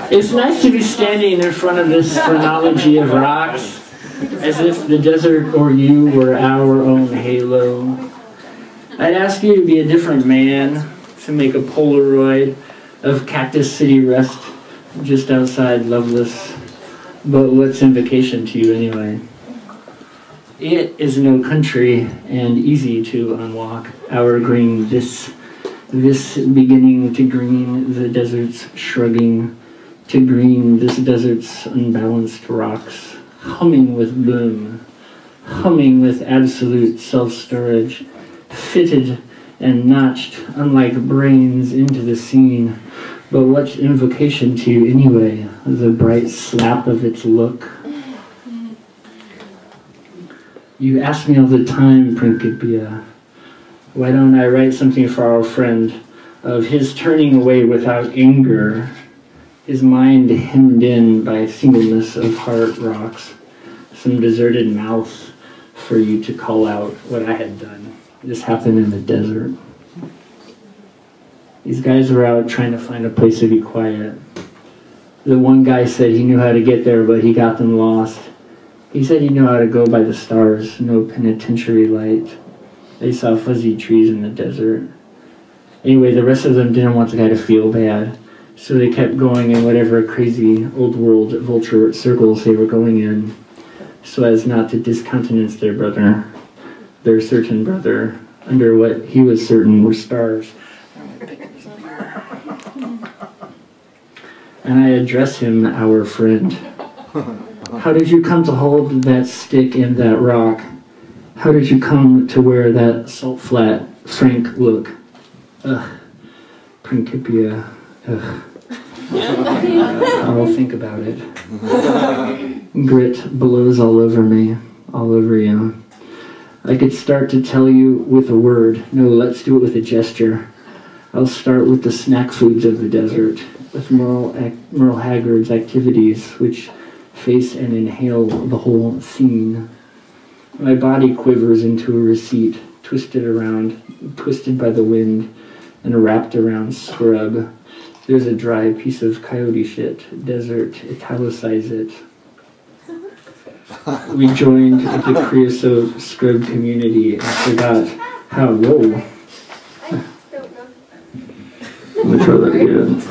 It's nice to be standing in front of this phrenology of rocks, as if the desert or you were our own halo. I'd ask you to be a different man, to make a Polaroid of Cactus City Rest just outside Loveless. But what's invocation to you anyway? It is no country and easy to unwalk. Our green, this beginning to green, the desert's shrugging, to green, this desert's unbalanced rocks, humming with bloom, humming with absolute self-storage, fitted and notched, unlike brains, into the scene. But what's invocation to you anyway? The bright slap of its look. You ask me all the time, Principia, why don't I write something for our friend of his turning away without anger, his mind hemmed in by singleness of heart rocks, some deserted mouth for you to call out what I had done. This happened in the desert. These guys were out trying to find a place to be quiet. The one guy said he knew how to get there, but he got them lost. He said he knew how to go by the stars, no penitentiary light. They saw fuzzy trees in the desert. Anyway, the rest of them didn't want the guy to feel bad, so they kept going in whatever crazy old world vulture circles they were going in, so as not to discountenance their brother, their certain brother, under what he was certain were stars. And I address him, our friend. How did you come to hold that stick and that rock? How did you come to wear that salt-flat, frank look? Ugh, Principia, ugh. I'll think about it. Grit blows all over me, all over you. I could start to tell you with a word. No, let's do it with a gesture. I'll start with the snack foods of the desert, with Merle Haggard's activities, which face and inhale the whole scene. My body quivers into a receipt, twisted by the wind, and wrapped around scrub. There's a dry piece of coyote shit, desert, italicize it. We joined the creosote scrub community and forgot how, whoa. Let me try that again.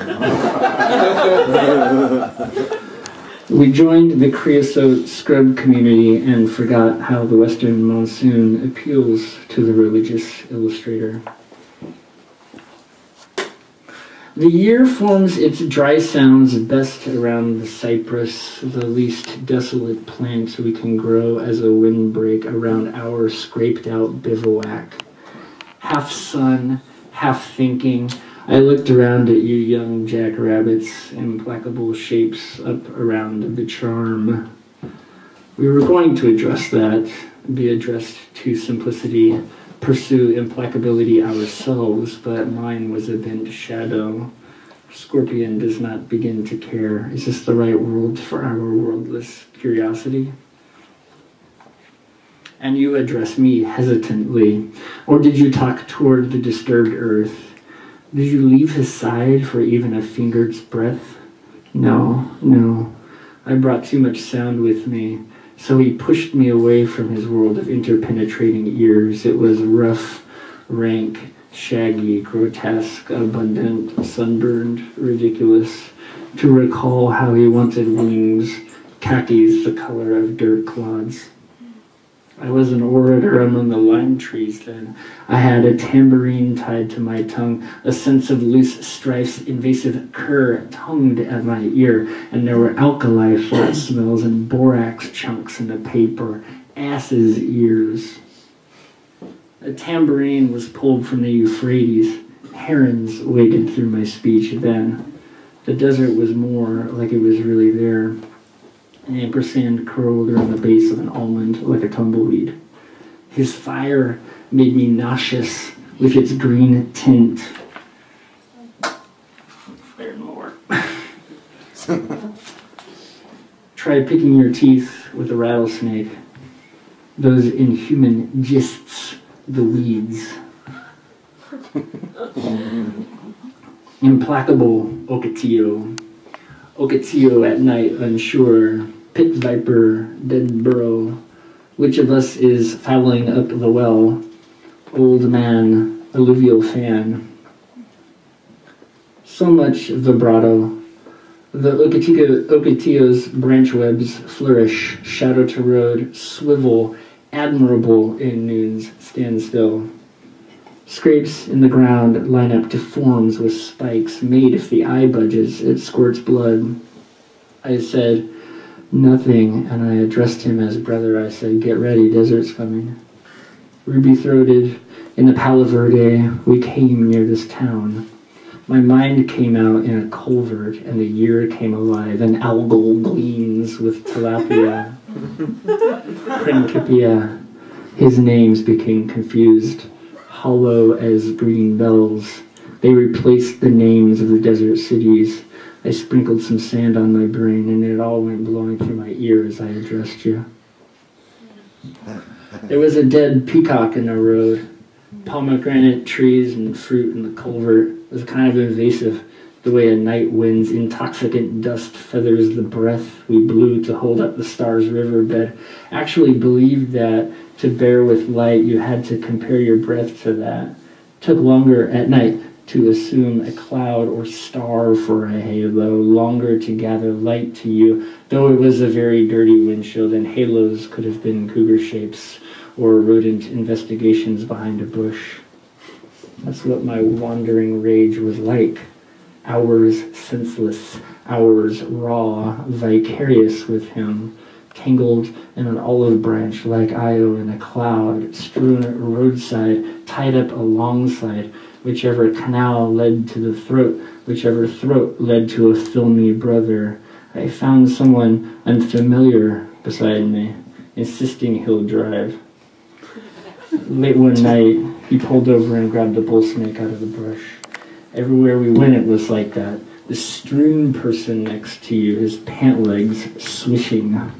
We joined the creosote scrub community and forgot how the western monsoon appeals to the religious illustrator. The year forms its dry sounds best around the cypress, the least desolate plants we can grow as a windbreak around our scraped-out bivouac. Half sun, half thinking, I looked around at you young jackrabbits, implacable shapes up around the charm. We were going to address that, be addressed to simplicity, pursue implacability ourselves, but mine was a bent shadow. Scorpion does not begin to care. Is this the right world for our worldless curiosity? And you address me hesitantly, or did you talk toward the disturbed earth? Did you leave his side for even a finger's breadth? No. I brought too much sound with me, so he pushed me away from his world of interpenetrating ears. It was rough, rank, shaggy, grotesque, abundant, sunburned, ridiculous, to recall how he wanted wings, khakis the color of dirt clods. I was an orator among the lime trees then. I had a tambourine tied to my tongue, a sense of loose strife's invasive cur tongued at my ear, and there were alkali flat smells and borax chunks in the paper, ass's ears. A tambourine was pulled from the Euphrates. Herons waded through my speech then. The desert was more like it was really there. An ampersand curled around the base of an almond like a tumbleweed. His fire made me nauseous with its green tint. Fire more. Try picking your teeth with a rattlesnake. Those inhuman gists, the weeds. Implacable Ocotillo. Ocotillo at night, unsure. Pit viper, dead burrow. Which of us is fouling up the well? Old man, alluvial fan. So much vibrato. The Ocotillo's branch webs flourish, shadow to road, swivel, admirable in noon's standstill. Scrapes in the ground line up to forms with spikes, made if the eye budges, it squirts blood. I said nothing, and I addressed him as brother. I said, get ready, desert's coming. Ruby-throated, in the Palo Verde, we came near this town. My mind came out in a culvert, and the year came alive, and algal gleams with tilapia. Principia. His names became confused, hollow as green bells. They replaced the names of the desert cities. I sprinkled some sand on my brain, and it all went blowing through my ear as I addressed you. There was a dead peacock in the road. Pomegranate trees and fruit in the culvert. It was kind of invasive, the way a night wind's intoxicant dust feathers the breath we blew to hold up the stars' riverbed. Actually believed that to bear with light, you had to compare your breath to that. Took longer at night to assume a cloud or star for a halo, longer to gather light to you, though it was a very dirty windshield, and halos could have been cougar shapes or rodent investigations behind a bush. That's what my wandering rage was like. Hours senseless, hours raw, vicarious with him, tangled in an olive branch like Io in a cloud, strewn at roadside, tied up alongside, whichever canal led to the throat, whichever throat led to a filmy brother. I found someone unfamiliar beside me, insisting he'll drive. Late one night, he pulled over and grabbed a bull snake out of the brush. Everywhere we went, it was like that. The strewn person next to you, his pant legs swishing.